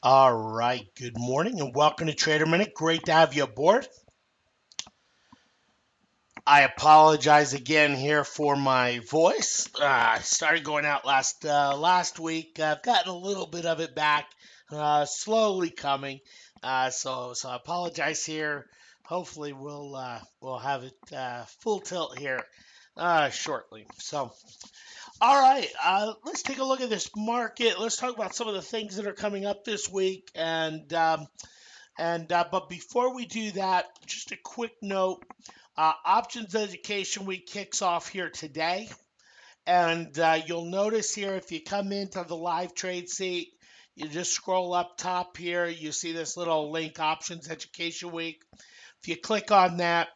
All right, good morning and welcome to Trader Minute. Great to have you aboard. I apologize again here for my voice. I started going out last week. I've gotten a little bit of it back, slowly coming. So I apologize here. Hopefully we'll have it full tilt here shortly. So all right, let's take a look at this market. Let's talk about some of the things that are coming up this week but before we do that, just a quick note. Options Education Week kicks off here today. And you'll notice here, if you come into the live trade seat, you just scroll up top here. You see this little link, Options Education Week. If you click on that,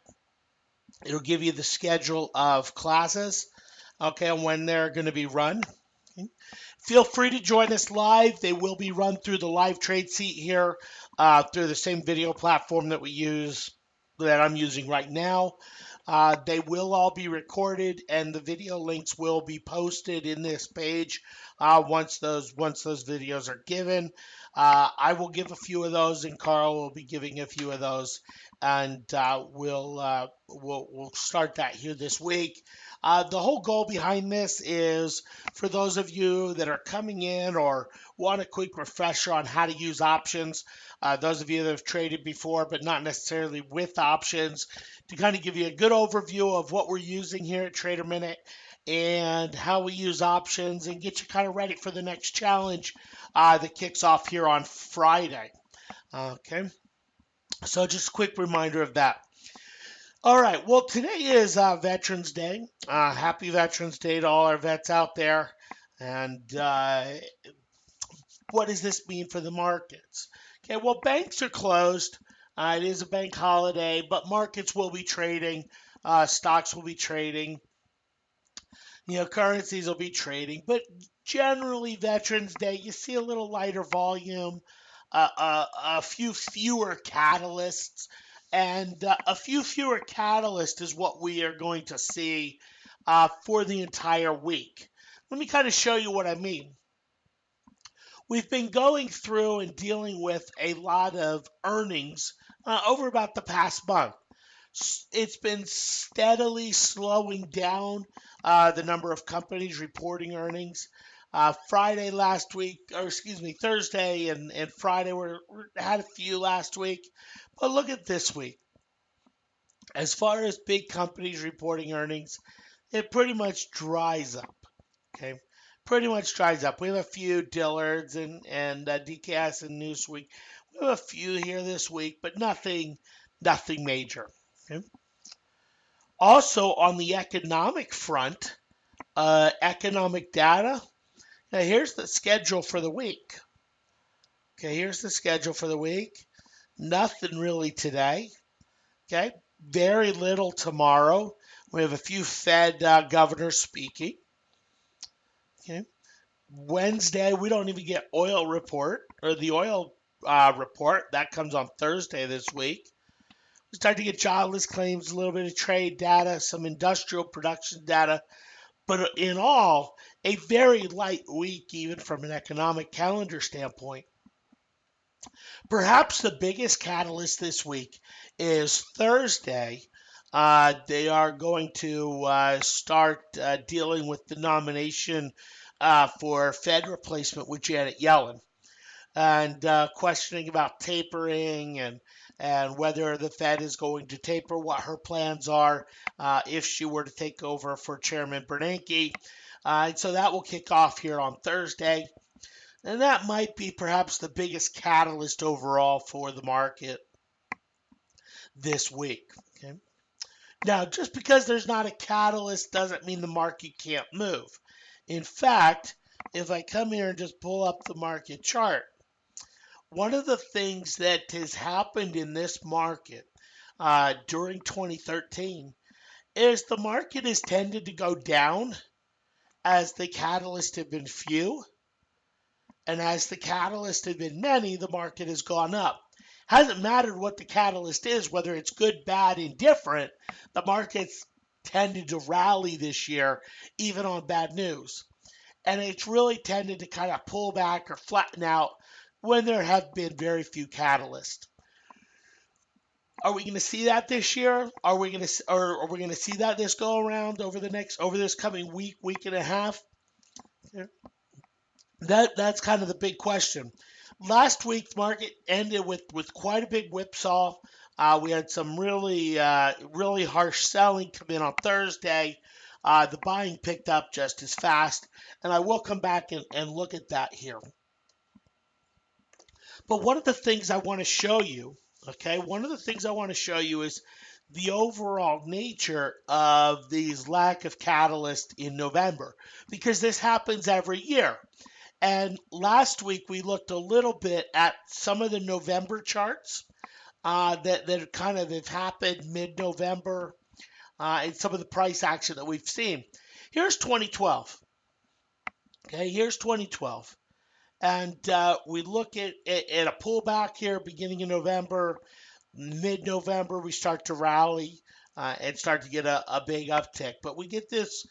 it'll give you the schedule of classes, okay, and when they're going to be run. Okay. Feel free to join us live. They will be run through the live trade seat here through the same video platform that I'm using right now. They will all be recorded, and the video links will be posted in this page once those videos are given. I will give a few of those, and Carl will be giving a few of those, and we'll start that here this week. The whole goal behind this is for those of you that are coming in or want a quick refresher on how to use options, those of you that have traded before but not necessarily with options, to kind of give you a good overview of what we're using here at Trader Minute and how we use options and get you kind of ready for the next challenge that kicks off here on Friday. Okay, so just a quick reminder of that. All right, well, today is Veterans Day. Happy Veterans Day to all our vets out there. And what does this mean for the markets? Okay, well, banks are closed. It is a bank holiday, but markets will be trading. Stocks will be trading. Currencies will be trading. But generally, Veterans Day, you see a little lighter volume, a few fewer catalysts. And a few fewer catalysts is what we are going to see for the entire week. Let me kind of show you what I mean. We've been going through and dealing with a lot of earnings over about the past month. It's been steadily slowing down the number of companies reporting earnings. Friday last week, or excuse me, Thursday and Friday had a few last week. But look at this week. As far as big companies reporting earnings, it pretty much dries up. Okay, pretty much dries up. We have a few Dillard's and DKS and Newsweek. We have a few here this week, but nothing major. Okay. Also on the economic front, economic data. Now here's the schedule for the week. Okay, here's the schedule for the week. Nothing really today. Okay, very little tomorrow. We have a few Fed governors speaking. Okay, Wednesday we don't even get oil report or the oil report that comes on Thursday this week. We start to get jobless claims, a little bit of trade data, some industrial production data, but in all, a very light week, even from an economic calendar standpoint. Perhaps the biggest catalyst this week is Thursday. They are going to start dealing with the nomination for Fed replacement with Janet Yellen, and questioning about tapering and whether the Fed is going to taper, what her plans are if she were to take over for Chairman Bernanke. And so that will kick off here on Thursday. And that might be perhaps the biggest catalyst overall for the market this week. Okay. Now, just because there's not a catalyst doesn't mean the market can't move. In fact, if I come here and just pull up the market chart, one of the things that has happened in this market during 2013 is the market has tended to go down as the catalysts have been few. And as the catalysts have been many, the market has gone up. Hasn't mattered what the catalyst is, whether it's good, bad, indifferent, the market's tended to rally this year, even on bad news. And it's really tended to kind of pull back or flatten out when there have been very few catalysts. Are we going to see that this year? Are we going to see that this go around over this coming week and a half? Yeah. That's kind of the big question. Last week's market ended with quite a big whipsaw. We had some really harsh selling come in on Thursday. The buying picked up just as fast, and I will come back and look at that here. But one of the things I want to show you, okay, one of the things I want to show you is the overall nature of these lack of catalyst in November, because this happens every year. And last week we looked a little bit at some of the November charts that kind of have happened mid-November and some of the price action that we've seen. Here's 2012. Okay, here's 2012. And we look at a pullback here beginning in November. Mid-November, we start to rally and start to get a big uptick. But we get this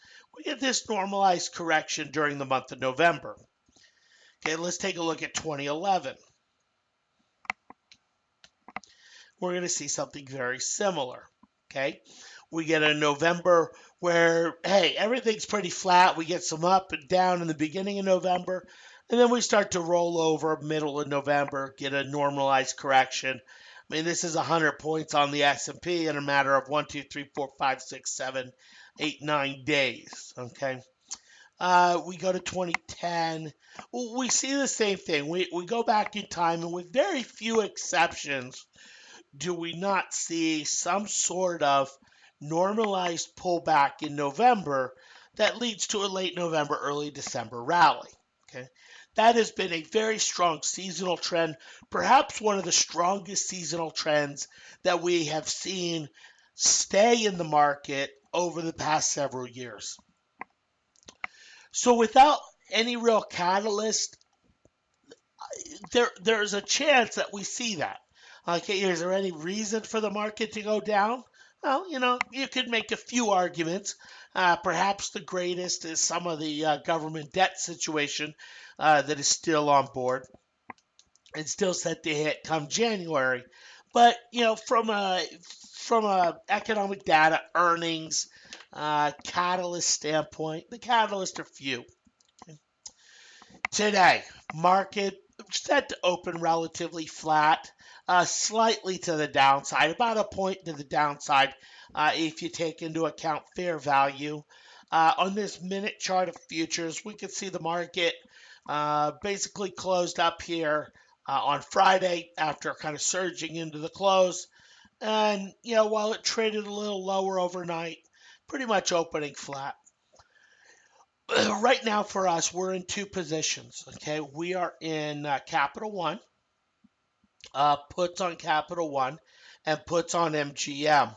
normalized correction during the month of November. Okay, let's take a look at 2011. We're going to see something very similar. Okay, we get a November where, hey, everything's pretty flat. We get some up and down in the beginning of November, and then we start to roll over middle of November, get a normalized correction. I mean, this is 100 points on the S&P in a matter of 1, 2, 3, 4, 5, 6, 7, 8, 9 days. Okay. We go to 2010. We see the same thing. We go back in time, and with very few exceptions, do we not see some sort of normalized pullback in November that leads to a late November, early December rally? Okay. That has been a very strong seasonal trend, perhaps one of the strongest seasonal trends that we have seen stay in the market over the past several years. So without any real catalyst, there's a chance that we see that. Okay, is there any reason for the market to go down? Well, you could make a few arguments. Perhaps the greatest is some of the government debt situation that is still on board and still set to hit come January. But from a economic data, earnings, catalyst standpoint, the catalysts are few. Today, market set to open relatively flat, slightly to the downside, about a point to the downside if you take into account fair value. On this minute chart of futures, we can see the market basically closed up here on Friday after kind of surging into the close. And, while it traded a little lower overnight, pretty much opening flat. Right now for us, we're in two positions. Okay, we are in Capital One, puts on Capital One, and puts on MGM.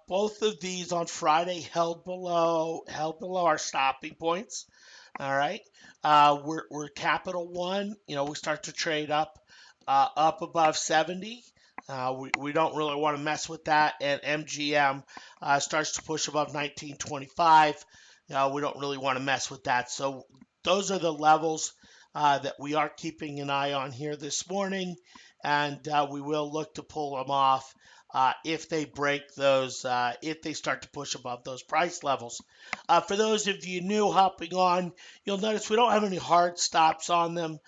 Both of these on Friday held below our stopping points. All right, we're Capital One. We start to trade up above 70. We don't really want to mess with that, and MGM starts to push above 1925. We don't really want to mess with that. So those are the levels that we are keeping an eye on here this morning, and we will look to pull them off if they break those, if they start to push above those price levels. For those of you new hopping on, you'll notice we don't have any hard stops on them.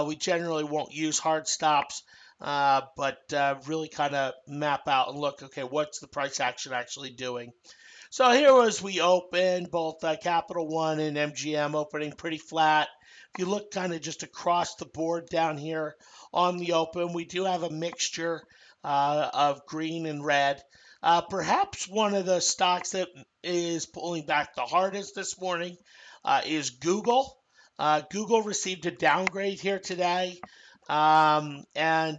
We generally won't use hard stops. But really kind of map out and look, okay, what's the price action actually doing? So here as we open, both Capital One and MGM opening pretty flat. If you look kind of just across the board down here on the open, we do have a mixture of green and red. Perhaps one of the stocks that is pulling back the hardest this morning is Google. Google received a downgrade here today. And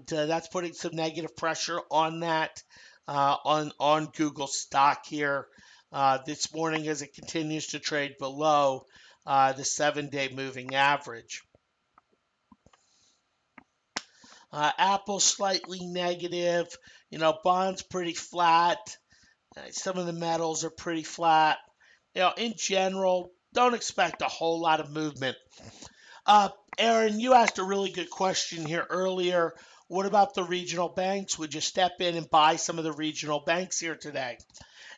that's putting some negative pressure on that on Google stock here this morning as it continues to trade below the 7-day moving average. Apple slightly negative, bonds pretty flat. Some of the metals are pretty flat. In general, don't expect a whole lot of movement. Uh, Aaron, you asked a really good question here earlier. What about the regional banks? Would you step in and buy some of the regional banks here today?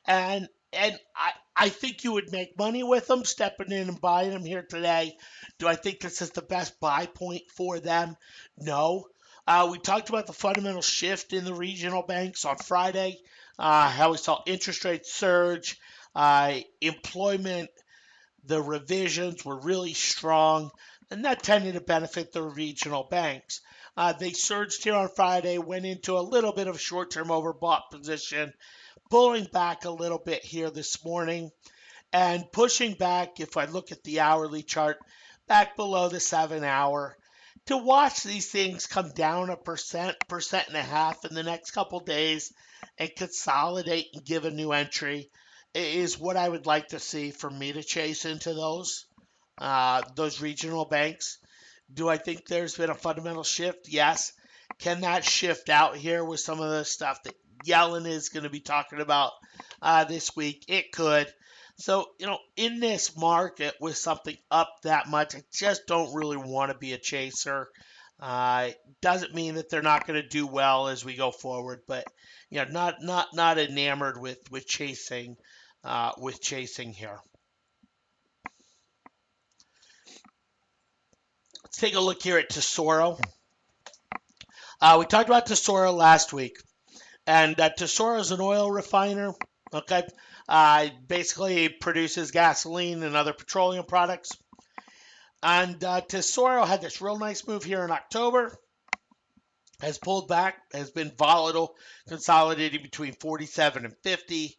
And I think you would make money with them stepping in and buying them here today. Do I think this is the best buy point for them? No. We talked about the fundamental shift in the regional banks on Friday, how we saw interest rates surge, employment, the revisions were really strong, and that tended to benefit the regional banks. They surged here on Friday, went into a little bit of a short term overbought position, pulling back a little bit here this morning and pushing back, if I look at the hourly chart, back below the 7 hour. To watch these things come down a percent, percent and a half in the next couple days and consolidate and give a new entry is what I would like to see for me to chase into those regional banks. Do I think there's been a fundamental shift? Yes. Can that shift out here with some of the stuff that Yellen is going to be talking about this week? It could. So, in this market with something up that much, I just don't really want to be a chaser. Doesn't mean that they're not going to do well as we go forward, but not enamored with chasing here. Let's take a look here at Tesoro. We talked about Tesoro last week, and Tesoro is an oil refiner. Okay, basically produces gasoline and other petroleum products. And Tesoro had this real nice move here in October. Has pulled back, has been volatile, consolidating between 47 and 50.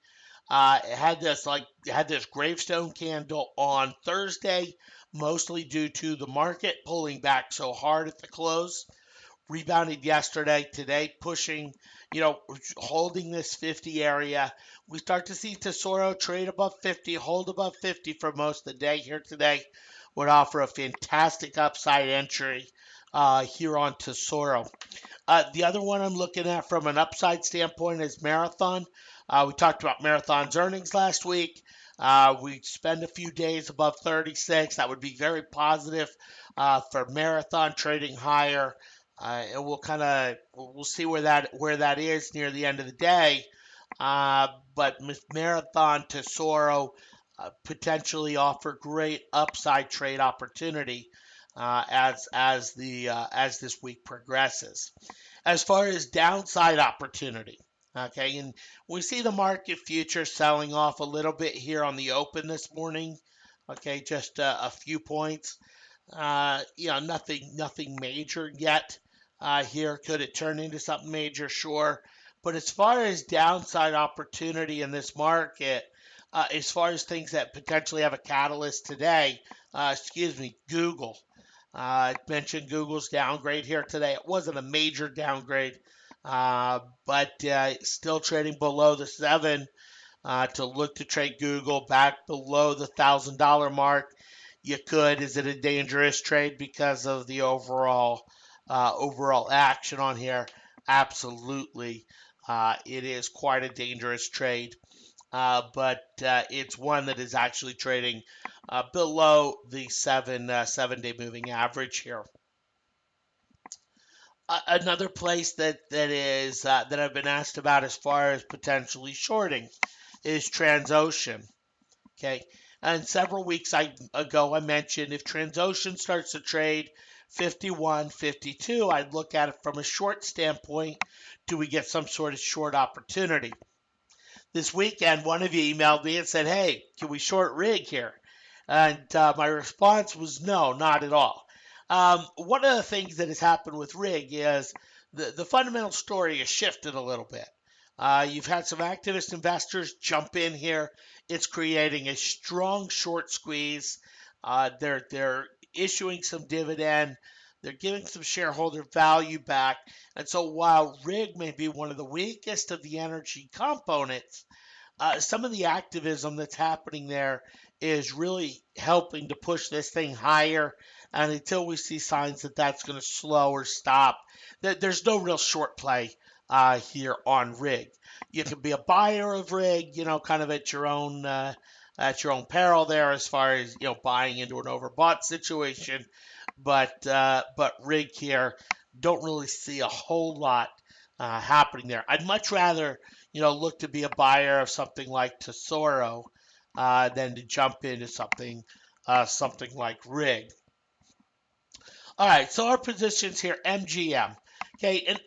It had this gravestone candle on Thursday, mostly due to the market pulling back so hard at the close. Rebounded yesterday, today pushing, holding this 50 area. We start to see Tesoro trade above 50, hold above 50 for most of the day here today. Would offer a fantastic upside entry here on Tesoro. The other one I'm looking at from an upside standpoint is Marathon. We talked about Marathon's earnings last week. We spend a few days above 36. That would be very positive for Marathon trading higher. And we'll see where that is near the end of the day. But Marathon Tesoro potentially offer great upside trade opportunity as this week progresses. As far as downside opportunity, okay, and we see the market future selling off a little bit here on the open this morning. Okay, just a few points. Nothing major yet. Here, could it turn into something major? Sure. But as far as downside opportunity in this market, as far as things that potentially have a catalyst today, Google. I mentioned Google's downgrade here today. It wasn't a major downgrade, but still trading below the 7. To look to trade Google back below the $1,000 mark, you could. Is it a dangerous trade because of the overall action on here? Absolutely. It is quite a dangerous trade, but it's one that is actually trading below the 7-day moving average here. Another place that I've been asked about as far as potentially shorting is Transocean. Okay, and several weeks ago I mentioned if Transocean starts to trade 51, 52, I'd look at it from a short standpoint. Do we get some sort of short opportunity? This weekend, one of you emailed me and said, "Hey, can we short rig here?" And my response was no, not at all. One of the things that has happened with rig is the fundamental story has shifted a little bit. You've had some activist investors jump in here. It's creating a strong short squeeze. They're issuing some dividend. They're giving some shareholder value back. And so while rig may be one of the weakest of the energy components, some of the activism that's happening there is really helping to push this thing higher. And until we see signs that that's going to slow or stop, there's no real short play here on rig. You can be a buyer of rig, kind of at your own peril there, as far as buying into an overbought situation. but rig here, don't really see a whole lot happening there. I'd much rather, look to be a buyer of something like Tesoro than to jump into something like rig. All right, so our positions here, MGM. Okay, and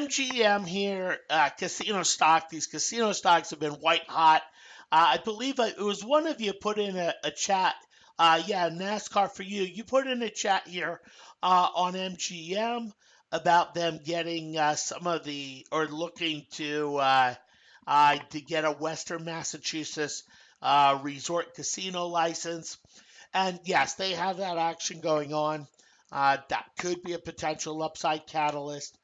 MGM here, casino stock. These casino stocks have been white hot. I believe it was one of you put in a chat. Yeah, NASCAR for you. You put in a chat here on MGM about them getting some of the, or looking to get a Western Massachusetts resort casino license. And yes, they have that action going on. That could be a potential upside catalyst.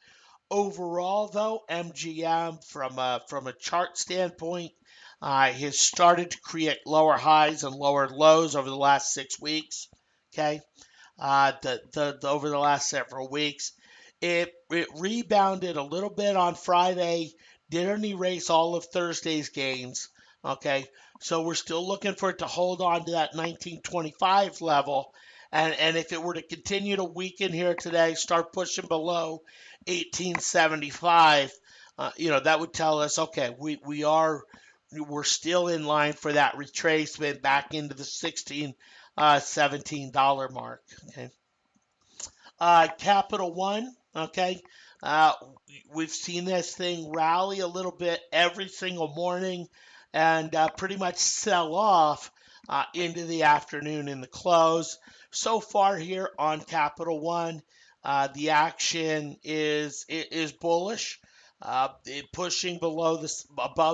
Overall, though, MGM from a chart standpoint has started to create lower highs and lower lows over the last 6 weeks. Okay, over the last several weeks, it rebounded a little bit on Friday, didn't erase all of Thursday's gains. Okay, so we're still looking for it to hold on to that 1925 level. And if it were to continue to weaken here today, start pushing below 1875, that would tell us, okay, we're still in line for that retracement back into the 16, $17 mark. Okay. Capital One, okay. Uh, we've seen this thing rally a little bit every single morning and pretty much sell off into the afternoon in the close. So far here on Capital One, the action is bullish. Pushing below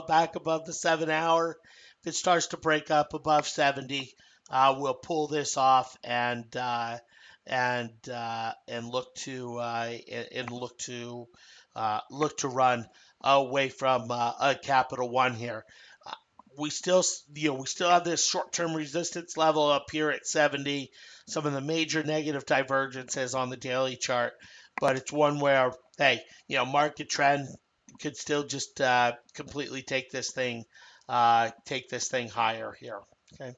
back above the 7 hour. If it starts to break up above 70, we'll pull this off and look to run away from a Capital One here. Uh, we still have this short-term resistance level up here at 70. Some of the major negative divergences on the daily chart, but it's one where, hey, market trend could still just completely take this thing higher here. Okay.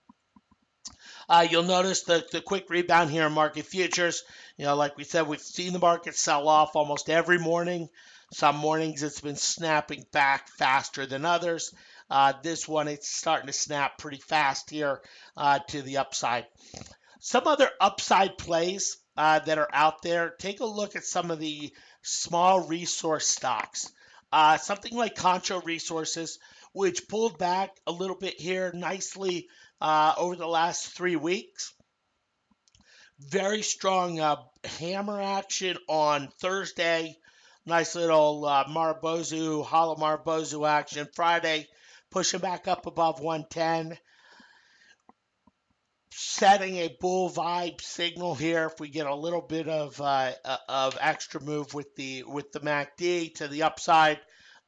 You'll notice the quick rebound here in market futures. Like we said, we've seen the market sell off almost every morning. Some mornings it's been snapping back faster than others. This one, it's starting to snap pretty fast here to the upside. Some other upside plays that are out there, take a look at some of the small resource stocks. Something like Concho Resources, which pulled back a little bit here nicely over the last 3 weeks. Very strong hammer action on Thursday. Nice little hollow Marubozu action. Friday, pushing back up above 110. Setting a bull vibe signal here if we get a little bit of extra move with the MACD to the upside,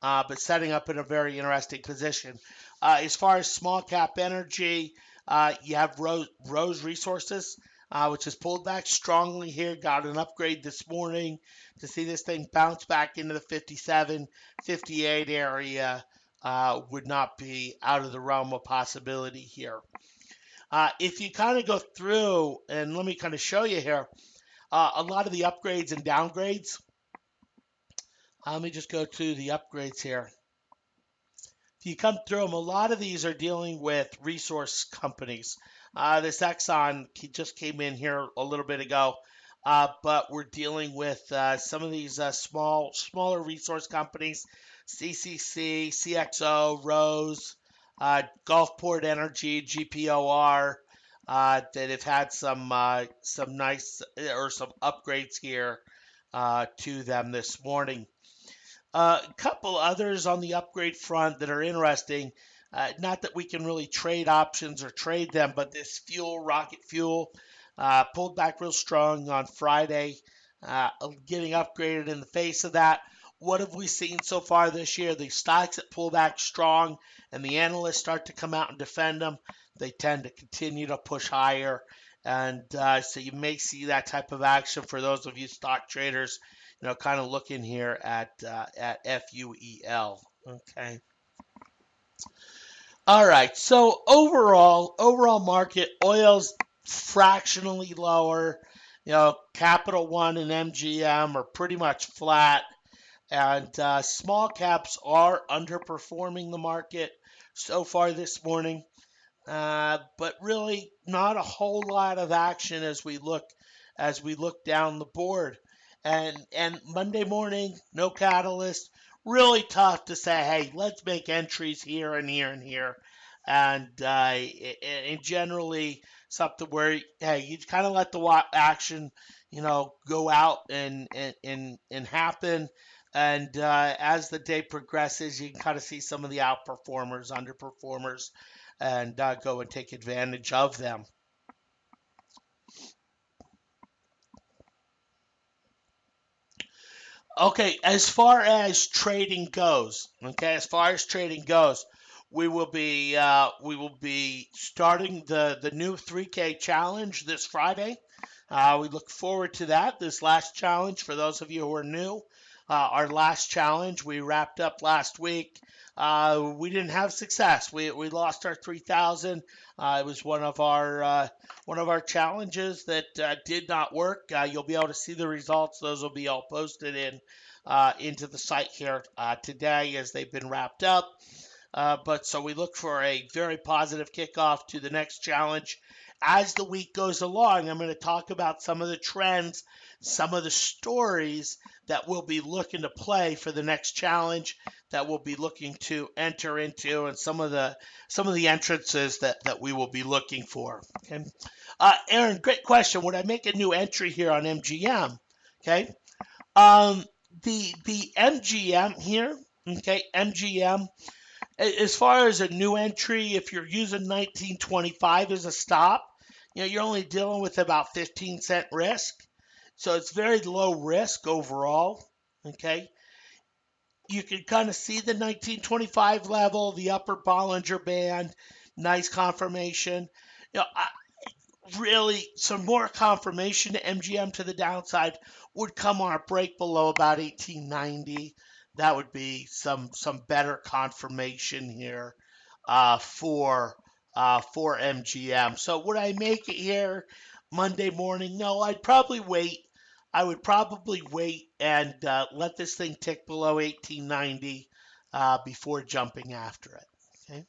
but setting up in a very interesting position. As far as small cap energy, you have Rose Resources, which has pulled back strongly here, got an upgrade this morning. To see this thing bounce back into the 57, 58 area would not be out of the realm of possibility here. If you kind of go through, and let me kind of show you here, a lot of the upgrades and downgrades. Let me just go to the upgrades here. If you come through them, a lot of these are dealing with resource companies. This Exxon just came in here a little bit ago, but we're dealing with some of these smaller resource companies, CCC, CXO, Rose, Gulfport Energy, GPOR, that have had some nice or some upgrades here to them this morning. A couple others on the upgrade front that are interesting. Not that we can really trade options or trade them, but this Rocket Fuel, pulled back real strong on Friday, getting upgraded in the face of that. What have we seen so far this year? The stocks that pull back strong and the analysts start to come out and defend them, they tend to continue to push higher. And so you may see that type of action for those of you stock traders, kind of looking here at FUEL. Okay. All right. So overall market, oil's fractionally lower. Capital One and MGM are pretty much flat, and small caps are underperforming the market so far this morning. But really not a whole lot of action as we look down the board. And Monday morning, no catalyst. Really tough to say, hey, let's make entries here and here and here. And generally something where, hey, you kind of let the action, go out and happen. And as the day progresses, you can kind of see some of the outperformers, underperformers, and go and take advantage of them. Okay, as far as trading goes, we will be starting the new 3K challenge this Friday. We look forward to that. This last challenge, for those of you who are new, our last challenge we wrapped up last week. We didn't have success. We lost our 3,000. It was one of our challenges that did not work. You'll be able to see the results. Those will be all posted into the site here today as they've been wrapped up. But so we look for a very positive kickoff to the next challenge. As the week goes along, I'm going to talk about some of the trends, some of the stories that we'll be looking to play for the next challenge, that we'll be looking to enter into, and some of the entrances that we will be looking for. Okay, Aaron, great question. Would I make a new entry here on MGM? Okay, um, the MGM here. Okay, MGM. As far as a new entry, if you're using 1925 as a stop, you're only dealing with about 15-cent risk. So it's very low risk overall. Okay. You can kind of see the 1925 level, the upper Bollinger Band, nice confirmation. Really, some more confirmation to MGM to the downside would come on a break below about 1890. That would be some better confirmation here for MGM. So would I make it here Monday morning? No, I'd probably wait. I would probably wait and let this thing tick below 1890 before jumping after it. Okay.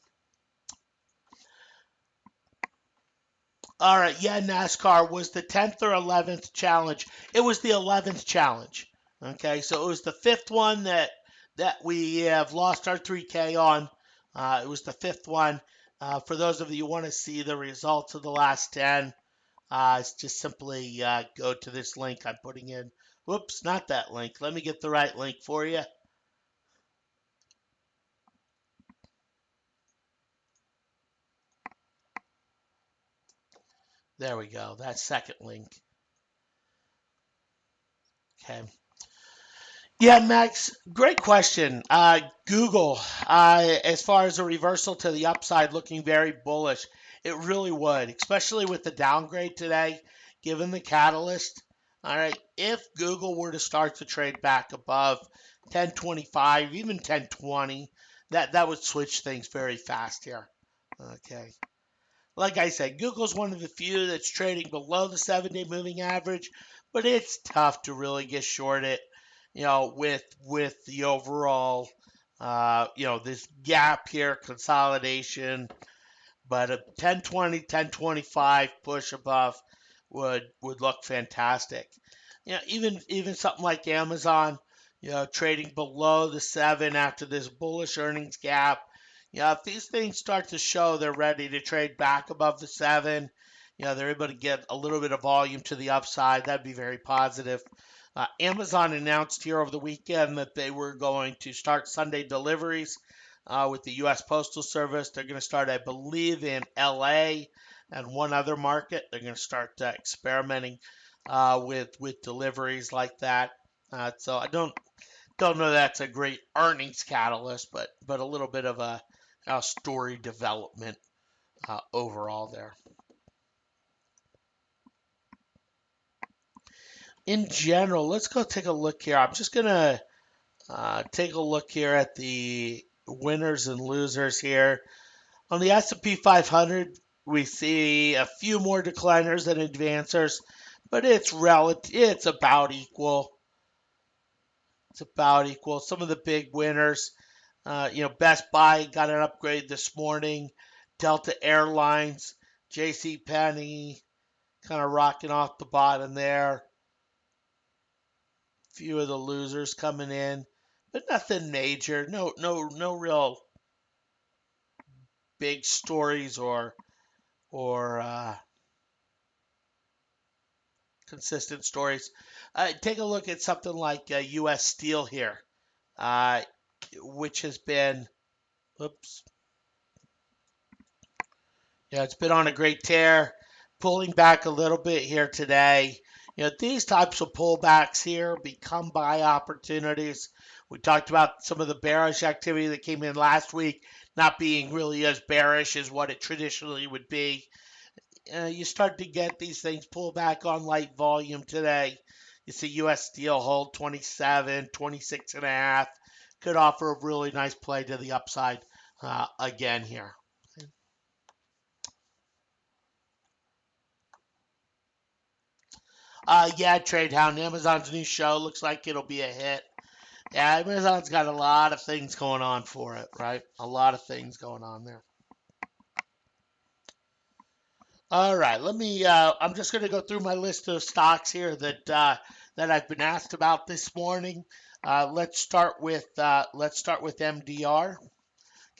All right, yeah, NASCAR was the 10th or 11th challenge. It was the 11th challenge. Okay, so it was the fifth one that we have lost our 3K on. It was the fifth one. For those of you who want to see the results of the last 10, it's just simply go to this link I'm putting in. Whoops, not that link. Let me get the right link for you. There we go. That second link. Okay. Yeah, Max, great question. Google, as far as a reversal to the upside, looking very bullish. It really would, especially with the downgrade today, given the catalyst. All right, if Google were to start to trade back above 1025, even 1020, that would switch things very fast here. Okay. Like I said, Google's one of the few that's trading below the 7-day moving average, but it's tough to really get short it, with the overall, this gap here, consolidation. But a 1020, 1025 push above would look fantastic. Even something like Amazon, trading below the 7 after this bullish earnings gap. If these things start to show they're ready to trade back above the 7, they're able to get a little bit of volume to the upside. That'd be very positive. Amazon announced here over the weekend that they were going to start Sunday deliveries with the U.S. Postal Service. They're going to start, I believe, in L.A. and one other market. They're going to start experimenting with deliveries like that. So I don't know that's a great earnings catalyst, but a little bit of a story development overall there. In general, let's go take a look here. I'm just gonna take a look here at the winners and losers here on the S&P 500. We see a few more decliners than advancers, but it's about equal. It's about equal. Some of the big winners, Best Buy got an upgrade this morning. Delta Airlines, J.C. Penney, kind of rocking off the bottom there. Few of the losers coming in, but nothing major. No real big stories or consistent stories. Take a look at something like U.S. Steel here, uh, which has been, oops, yeah, it's been on a great tear, pulling back a little bit here today. These types of pullbacks here become buy opportunities. We talked about some of the bearish activity that came in last week, not being really as bearish as what it traditionally would be. You start to get these things pull back on light volume today. You see US Steel hold 27, 26 and a half. Could offer a really nice play to the upside again here. Yeah, Trade Hound, Amazon's new show looks like it'll be a hit. Yeah, Amazon's got a lot of things going on for it, right? A lot of things going on there. All right, I'm just going to go through my list of stocks here that I've been asked about this morning. Let's start with MDR.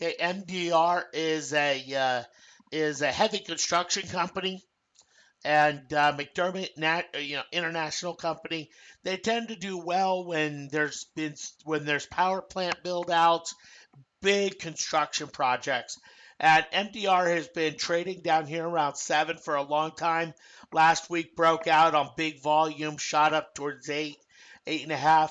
Okay, MDR is a heavy construction company, and McDermott, international company. They tend to do well when there's power plant build outs, big construction projects. And MDR has been trading down here around 7 for a long time. Last week broke out on big volume, shot up towards 8, 8.5.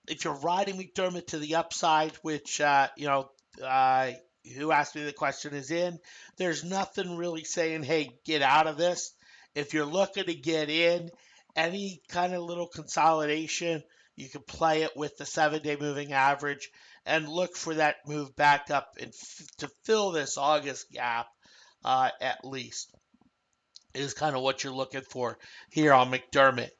If you're riding McDermott to the upside, which, uh, who asked me the question is in, there's nothing really saying, hey, get out of this. If you're looking to get in, any kind of little consolidation, you can play it with the 7-day moving average and look for that move back up to fill this August gap, at least, is kind of what you're looking for here on McDermott.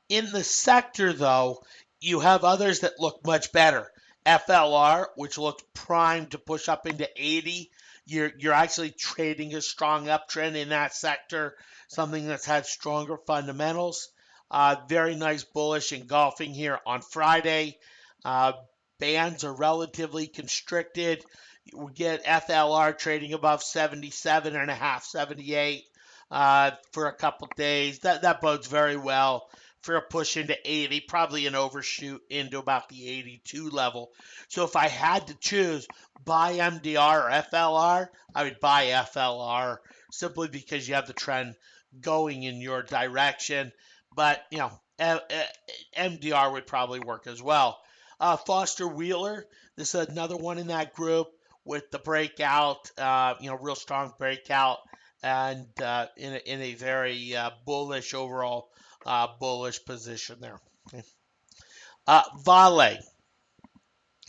In the sector, though, you have others that look much better. FLR, which looked primed to push up into 80. You're actually trading a strong uptrend in that sector, something that's had stronger fundamentals. Very nice bullish engulfing here on Friday. Uh, Bands are relatively constricted. We get FLR trading above 77.5, 78 for a couple days. That bodes very well for a push into 80, probably an overshoot into about the 82 level. So if I had to choose buy MDR or FLR, I would buy FLR simply because you have the trend going in your direction. But, MDR would probably work as well. Foster Wheeler, this is another one in that group with the breakout, real strong breakout and in a very bullish overall bullish position there. Okay. Vale.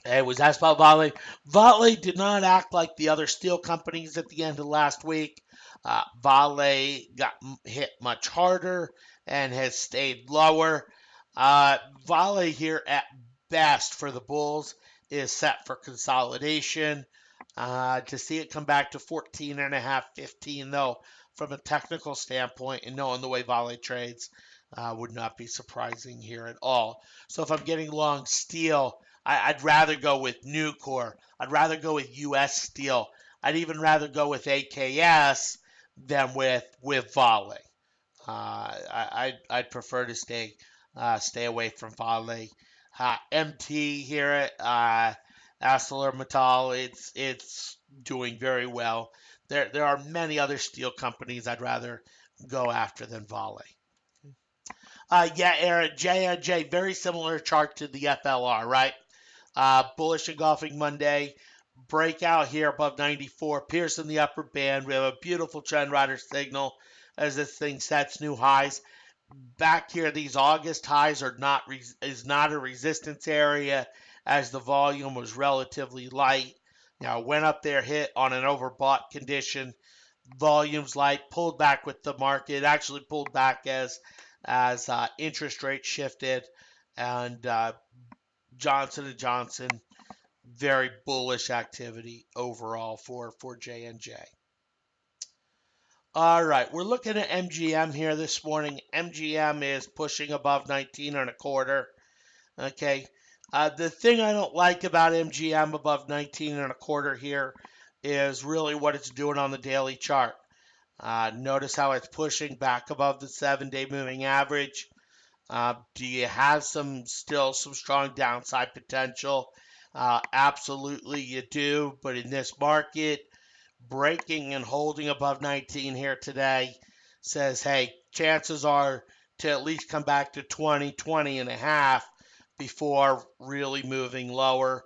I was asked about Vale. Vale did not act like the other steel companies at the end of last week. Vale got hit much harder and has stayed lower. Vale here at best for the Bulls is set for consolidation. To see it come back to 14 and a half, 15 though, from a technical standpoint and knowing the way Vale trades, would not be surprising here at all. So if I'm getting long steel, I'd rather go with Nucor. I'd rather go with U.S. Steel. I'd even rather go with AKS than with Vale. I'd prefer to stay away from Vale. MT here at ArcelorMittal, it's doing very well. There are many other steel companies I'd rather go after than Vale. Yeah, Aaron, J&J, very similar chart to the FLR, right? Bullish engulfing Monday, breakout here above 94, piercing the upper band. We have a beautiful trend rider signal as this thing sets new highs. Back here, these August highs is not a resistance area as the volume was relatively light. Now, went up there, hit on an overbought condition. volumes light, pulled back with the market, actually pulled back as interest rates shifted, and Johnson and Johnson, very bullish activity overall for J&J. All right, we're looking at MGM here this morning. MGM is pushing above 19 and a quarter. Okay. The thing I don't like about MGM above 19 and a quarter here is really what it's doing on the daily chart. Notice how it's pushing back above the 7-day moving average. Do you have still some strong downside potential? Absolutely you do, but in this market, breaking and holding above 19 here today says, hey, chances are to at least come back to 20 and a half before really moving lower.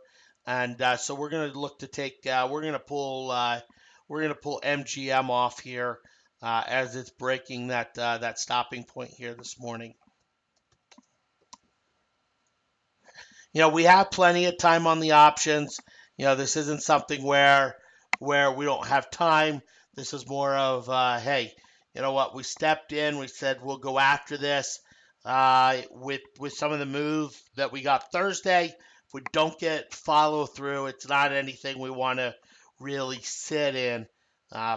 And so we're going to look to we're going to pull MGM off here as it's breaking that stopping point here this morning. We have plenty of time on the options. This isn't something where we don't have time. This is more of, hey, you know what? We stepped in. We said we'll go after this with some of the move that we got Thursday. If we don't get follow through, it's not anything we want to really sit in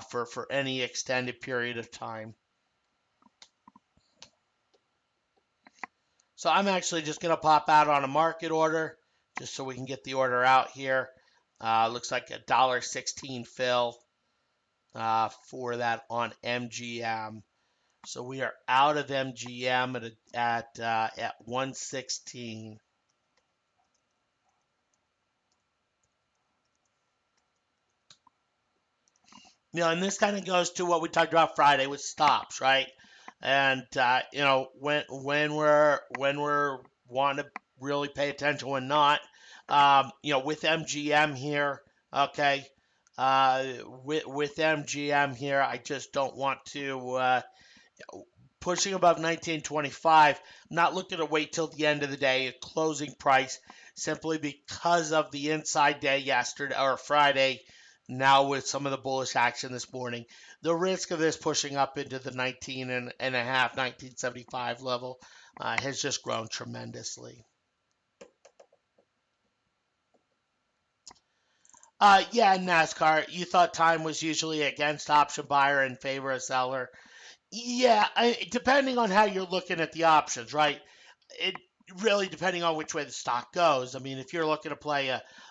for any extended period of time. So I'm actually just going to pop out on a market order just so we can get the order out here. Looks like $1.16 fill for that on MGM. So we are out of MGM at 116. And this kind of goes to what we talked about Friday with stops, right? And when we're wanting to really pay attention, when not, with MGM here, okay, with MGM here, I just don't want to pushing above 1925. I'm not looking to wait till the end of the day, a closing price, simply because of the inside day yesterday or Friday. Now with some of the bullish action this morning, the risk of this pushing up into the 19 and a half, 1975 level has just grown tremendously. Yeah, NASCAR, you thought time was usually against option buyer in favor of seller. Yeah, depending on how you're looking at the options, right? It really depending on which way the stock goes. I mean, if you're looking to play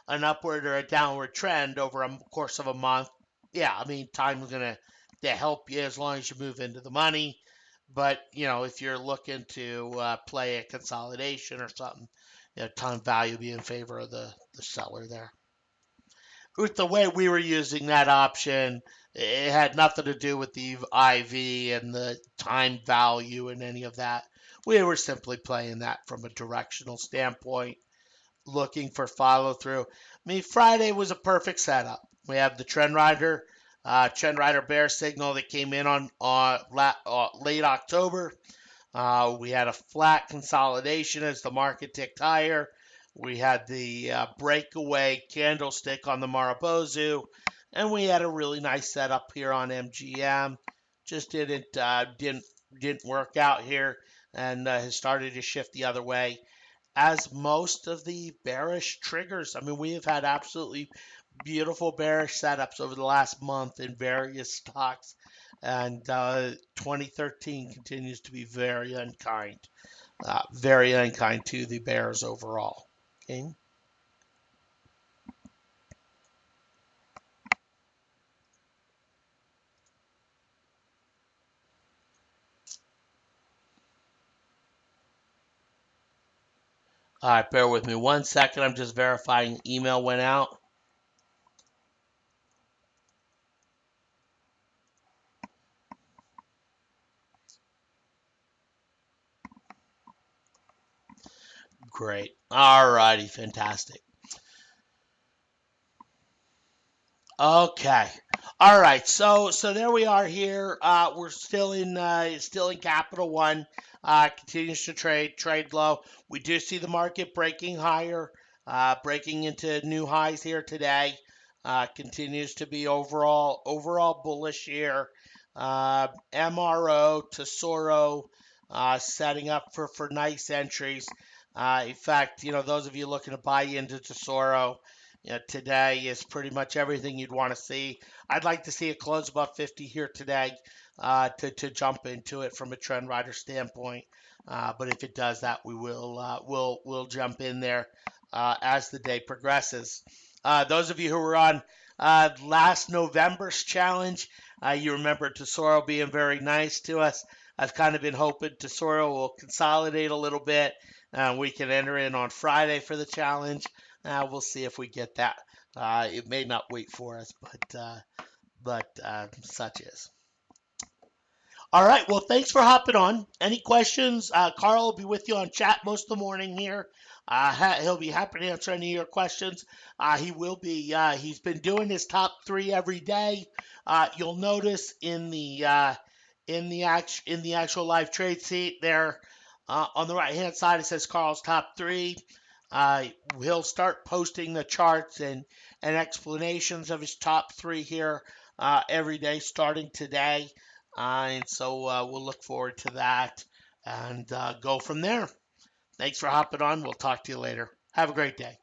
an upward or a downward trend over a course of a month, yeah, I mean, time is going to help you as long as you move into the money. But, if you're looking to play a consolidation or something, time value be in favor of the seller there. With the way we were using that option, it had nothing to do with the IV and the time value and any of that. We were simply playing that from a directional standpoint, looking for follow through. I mean, Friday was a perfect setup. We have the trend rider bear signal that came in on late October. We had a flat consolidation as the market ticked higher. We had the breakaway candlestick on the Marubozu, and we had a really nice setup here on MGM. Just didn't work out here, and has started to shift the other way. As most of the bearish triggers, I mean, we have had absolutely beautiful bearish setups over the last month in various stocks, and 2013 continues to be very unkind to the bears overall. Okay. All right, bear with me 1 second. I'm just verifying email went out. Great. All righty, fantastic. Okay. All right. So there we are here. We're still in Capital One. Continues to trade low. We do see the market breaking higher, breaking into new highs here today. continues to be overall bullish here. MRO Tesoro setting up for nice entries. In fact, those of you looking to buy into Tesoro, today is pretty much everything you'd want to see. I'd like to see it close above 50 here today to jump into it from a trend rider standpoint. But if it does that, we'll jump in there as the day progresses. Those of you who were on last November's challenge, you remember Tesoro being very nice to us. I've kind of been hoping Tesoro will consolidate a little bit. We can enter in on Friday for the challenge. We'll see if we get that. It may not wait for us, but such is. All right. Well, thanks for hopping on. Any questions? Carl will be with you on chat most of the morning here. He'll be happy to answer any of your questions. He will be. He's been doing his top three every day. You'll notice in the actual live trade seat there on the right hand side it says Carl's top three. Uh, he'll start posting the charts and explanations of his top three here every day starting today. And so we'll look forward to that and go from there. Thanks for hopping on. We'll talk to you later. Have a great day.